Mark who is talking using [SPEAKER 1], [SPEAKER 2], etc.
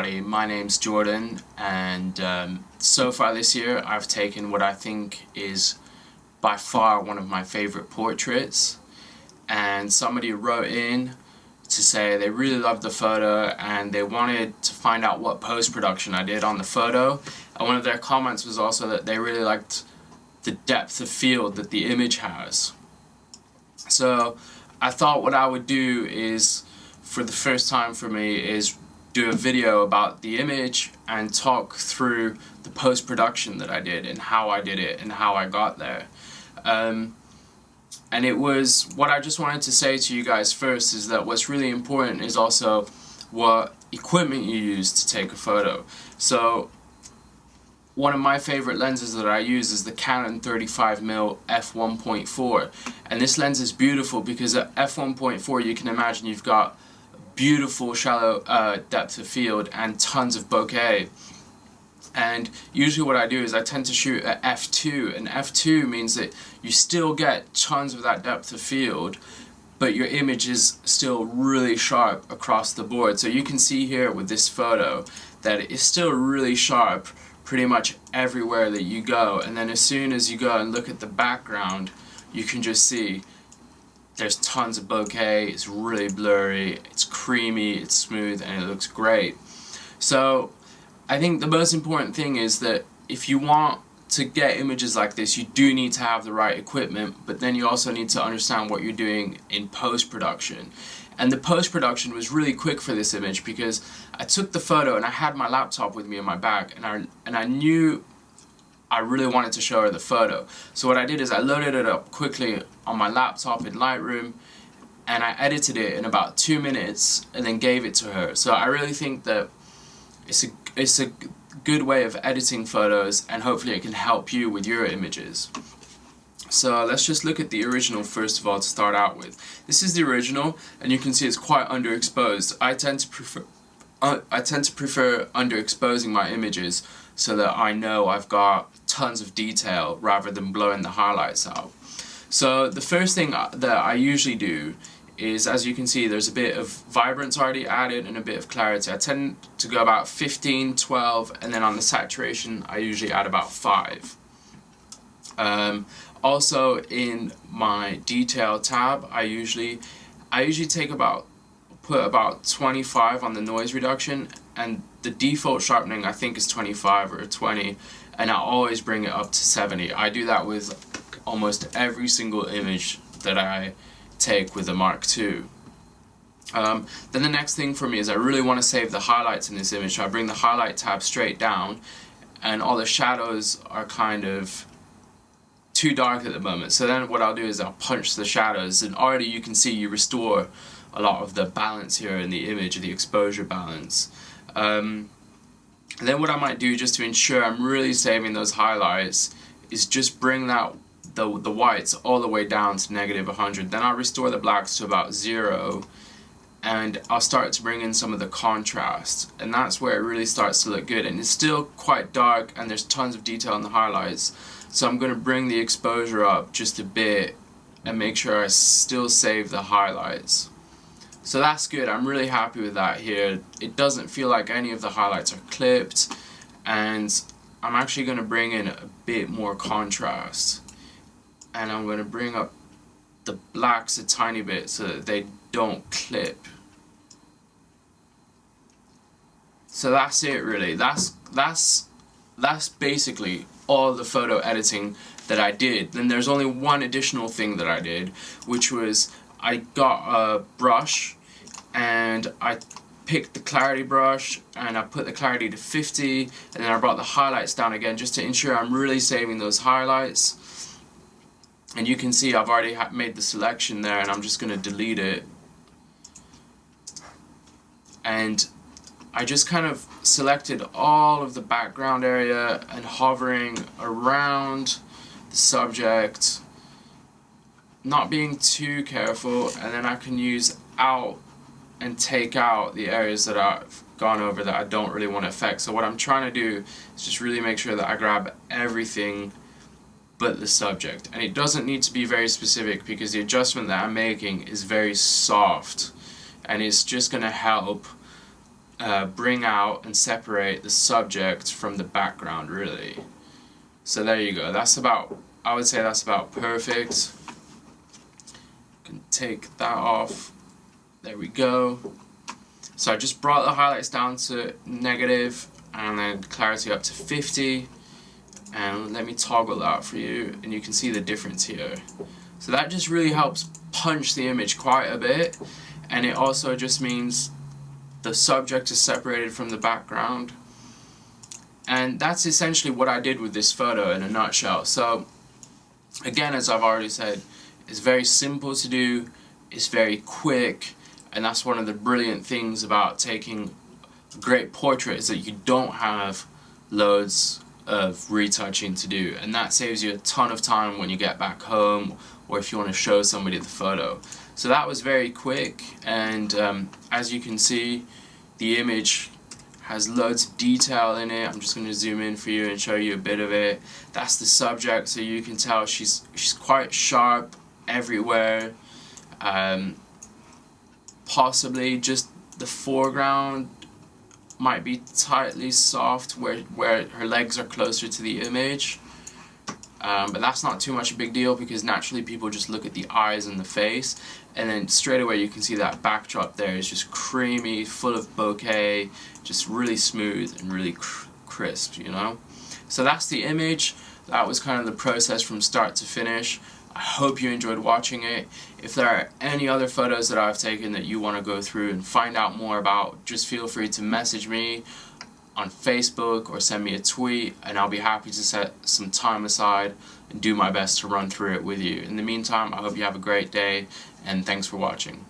[SPEAKER 1] everybody, my name's Jordan, and so far this year I've taken what I think is by far one of my favorite portraits, and somebody wrote in to say they really loved the photo and they wanted to find out what post-production I did on the photo, and one of their comments was also that they really liked the depth of field that the image has. So I thought what I would do is, for the first time for me, is do a video about the image and talk through the post-production that I did and how I did it and how I got there. And it was, what I just wanted to say to you guys first is that what's really important is also what equipment you use to take a photo. So one of my favorite lenses that I use is the Canon 35mm f1.4, and this lens is beautiful because at f1.4 you can imagine you've got beautiful shallow depth of field and tons of bokeh. And usually what I do is I tend to shoot at f2, and f2 means that you still get tons of that depth of field, but your image is still really sharp across the board. So you can see here with this photo that it is still really sharp pretty much everywhere that you go, and then as soon as you go and look at the background, you can just see there's tons of bokeh, it's really blurry, it's creamy, it's smooth, and it looks great. So I think the most important thing is that if you want to get images like this, you do need to have the right equipment, but then you also need to understand what you're doing in post-production. And the post-production was really quick for this image because I took the photo and I had my laptop with me in my bag, and I knew I really wanted to show her the photo. So what I did is I loaded it up quickly on my laptop in Lightroom, and I edited it in about 2 minutes and then gave it to her. So I really think that it's a good way of editing photos, and hopefully it can help you with your images. So let's just look at the original first of all to start out with. This is the original, and you can see it's quite underexposed. I tend to prefer underexposing my images so that I know I've got tons of detail rather than blowing the highlights out. So the first thing that I usually do is, as you can see, there's a bit of vibrance already added and a bit of clarity. I tend to go about 15, 12, and then on the saturation I usually add about 5. Also in my detail tab, I usually put about 25 on the noise reduction, and the default sharpening I think is 25 or 20, and I always bring it up to 70. I do that with almost every single image that I take with the Mark II. Then the next thing for me is I really want to save the highlights in this image, so I bring the highlight tab straight down, and all the shadows are kind of too dark at the moment. So then what I'll do is I'll punch the shadows, and already you can see you restore a lot of the balance here in the image, the exposure balance. And then what I might do, just to ensure I'm really saving those highlights, is just bring that the whites all the way down to -100. Then I'll restore the blacks to about 0, and I'll start to bring in some of the contrast, and that's where it really starts to look good. And it's still quite dark and there's tons of detail in the highlights, so I'm going to bring the exposure up just a bit and make sure I still save the highlights. So that's good. I'm really happy with that here. It doesn't feel like any of the highlights are clipped, and I'm actually going to bring in a bit more contrast, and I'm going to bring up the blacks a tiny bit so that they don't clip. So that's it really. That's basically all the photo editing that I did. Then there's only one additional thing that I did, which was I got a brush and I picked the clarity brush and I put the clarity to 50, and then I brought the highlights down again just to ensure I'm really saving those highlights. And you can see I've already made the selection there, and I'm just going to delete it. And I just kind of selected all of the background area and hovering around the subject, not being too careful, and then I can use out and take out the areas that I've gone over that I don't really want to affect. So what I'm trying to do is just really make sure that I grab everything but the subject, and it doesn't need to be very specific because the adjustment that I'm making is very soft, and it's just going to help bring out and separate the subject from the background, really. So there you go. I would say that's about perfect. Can take that off. There we go. So I just brought the highlights down to negative and then clarity up to 50. And let me toggle that for you, and you can see the difference here. So that just really helps punch the image quite a bit, and it also just means the subject is separated from the background. And that's essentially what I did with this photo in a nutshell. So again, as I've already said, it's very simple to do, it's very quick, and that's one of the brilliant things about taking a great portrait, is that you don't have loads of retouching to do, and that saves you a ton of time when you get back home or if you want to show somebody the photo. So that was very quick, and as you can see, the image has loads of detail in it. I'm just going to zoom in for you and show you a bit of it. That's the subject, so you can tell she's quite sharp everywhere. Possibly just the foreground might be tightly soft where her legs are closer to the image, but that's not too much a big deal, because naturally people just look at the eyes and the face, and then straight away you can see that backdrop there is just creamy, full of bokeh, just really smooth and really crisp, you know. So that's the image. That was kind of the process from start to finish. I hope you enjoyed watching it. If there are any other photos that I've taken that you want to go through and find out more about, just feel free to message me on Facebook or send me a tweet, and I'll be happy to set some time aside and do my best to run through it with you. In the meantime, I hope you have a great day, and thanks for watching.